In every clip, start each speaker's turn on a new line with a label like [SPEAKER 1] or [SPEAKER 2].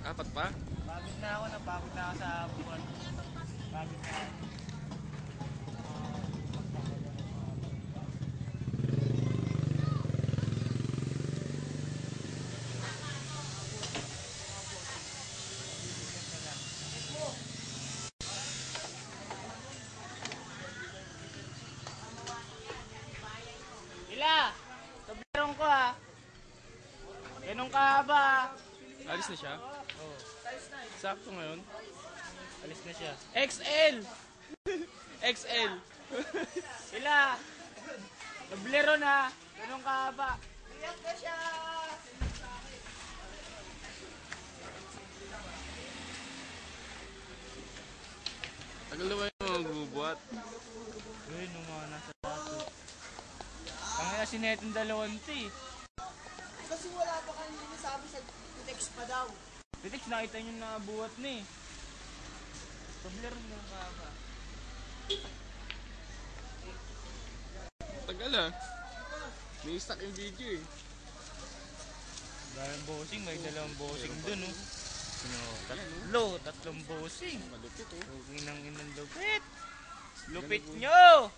[SPEAKER 1] Apat pa?
[SPEAKER 2] Napagod na ako sa buwan. Pagod na ako. Ila! Tablero ko ha. Ganun kahaba.
[SPEAKER 1] Alis na siya?
[SPEAKER 2] Oo.
[SPEAKER 1] Sakto ngayon?
[SPEAKER 2] Alis na siya.
[SPEAKER 1] XL! XL!
[SPEAKER 2] Ila! Tablero na. Ganun kahaba. Iyak na siya!
[SPEAKER 1] Tagal naman yung magbubuhat.
[SPEAKER 2] Uy, nung mga nasa bato. Tangina si Netong dalawante.
[SPEAKER 3] Kasi wala pa kang sinasabi sa text pa daw.
[SPEAKER 2] Pitix, nakita nyo na buhat na eh. Tablero na kahaba.
[SPEAKER 1] Tagal ah. May stuck yung video eh.
[SPEAKER 2] Dalawang bossing, may dalawang bossing dun oh. Tatlong bossing.
[SPEAKER 1] Malupit oh.
[SPEAKER 2] Inang lupit. Lupit nyo!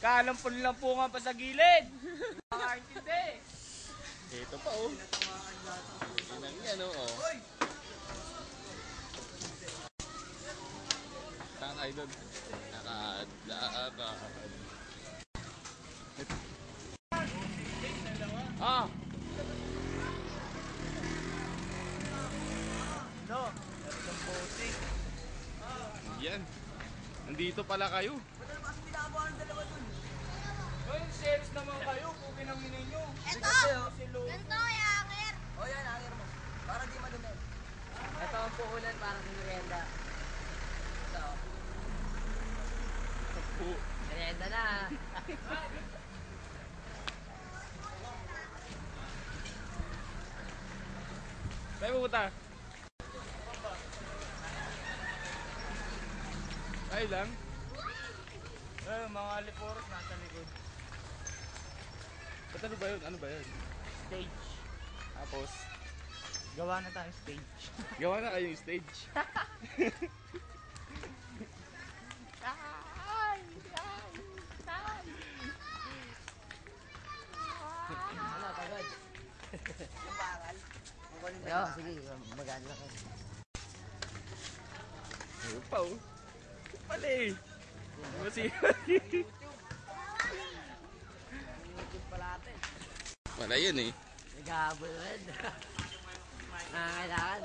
[SPEAKER 2] Kalampon lang po nga pa sa gilid. Makakaintindi.
[SPEAKER 1] Ito pa oh. Inang yan oh. Takay doon. Lakad. Ah!
[SPEAKER 2] No, tatlong bossing.
[SPEAKER 1] Yan. Nandito pala kayo.
[SPEAKER 2] Uy, serious naman kayo. Pukin ang hinay nyo.
[SPEAKER 4] Eto! Ganito, yanger!
[SPEAKER 3] O yan, hanger mo. Para di madumi.
[SPEAKER 4] Ito ang puhunan para sa merienda. Ito.
[SPEAKER 1] Oh.
[SPEAKER 4] Merienda na.
[SPEAKER 1] Saan pupunta? Ay lang.
[SPEAKER 2] Mga liporos nasa likod.
[SPEAKER 1] Ba't ano ba yun? Ano ba yun?
[SPEAKER 2] Stage.
[SPEAKER 1] Tapos,
[SPEAKER 2] Gawa na tayong stage.
[SPEAKER 1] gawa na kayong stage.
[SPEAKER 4] Ano, pagod?
[SPEAKER 3] Yung bakal. Ang kunin mo.
[SPEAKER 4] Yo, sige, magaan lang kayo.
[SPEAKER 1] Ayun pa oh. Pala eh. Masih.
[SPEAKER 4] YouTube pala natin.
[SPEAKER 1] Wala yun eh.
[SPEAKER 4] Naghahabol rin. Nangangailangan.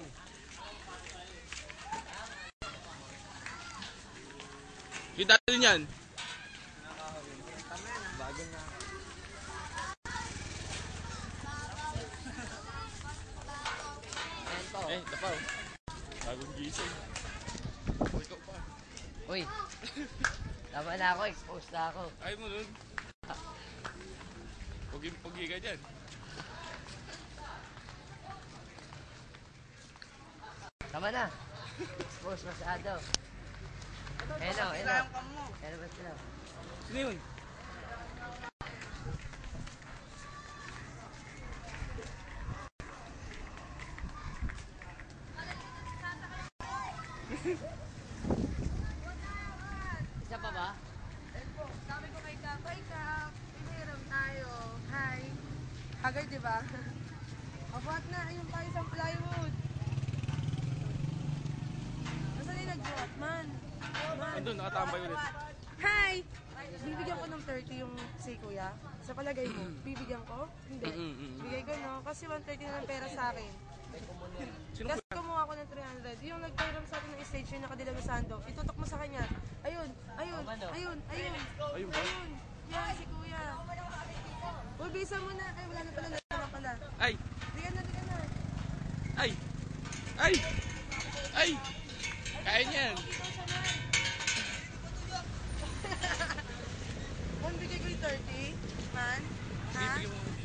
[SPEAKER 1] Kita din yan.
[SPEAKER 4] Bago na. Ito.
[SPEAKER 1] Eh, ito pa oh. Bagong gising. Ikaw pa.
[SPEAKER 4] Uy. Tama na ako, exposed na ako.
[SPEAKER 1] Ayaw mo nun. Pugi ka dyan.
[SPEAKER 4] Tama na. Exposed masyado. Hello. Hello ba sila?
[SPEAKER 1] Sino yun?
[SPEAKER 4] Isa pa ba?
[SPEAKER 5] Sabi ko kay Kap, ay Kap, iniram tayo. Hi. Hagay, di ba? Abuhat na, ayun tayo sa plywood. Nasaan yung nagbuhat, man?
[SPEAKER 1] Andun, nakatambay ulit.
[SPEAKER 5] Hi! Bibigyan ko ng 30 yung si Kuya. Sa palagay mo, bibigyan ko? Hindi. Bigay ko, no? Kasi 130 na lang pera sa akin.
[SPEAKER 1] Sino
[SPEAKER 5] Kasi kumuha ako ng 300. Yung nagpairam sa akin ng stage yung nakadila ng sando, itutok mo sa kanya. Ayun.
[SPEAKER 1] Ayun ba?
[SPEAKER 5] Yan, si Kuya. Uy, bisa mo na. Ay, wala na pala. Wala pala.
[SPEAKER 1] Ay!
[SPEAKER 5] Digan na.
[SPEAKER 1] Ay! Ay! Ay! Kaya niyan!
[SPEAKER 5] Kung bigay ko yung 30, man, ha?
[SPEAKER 1] Bibigyan mo.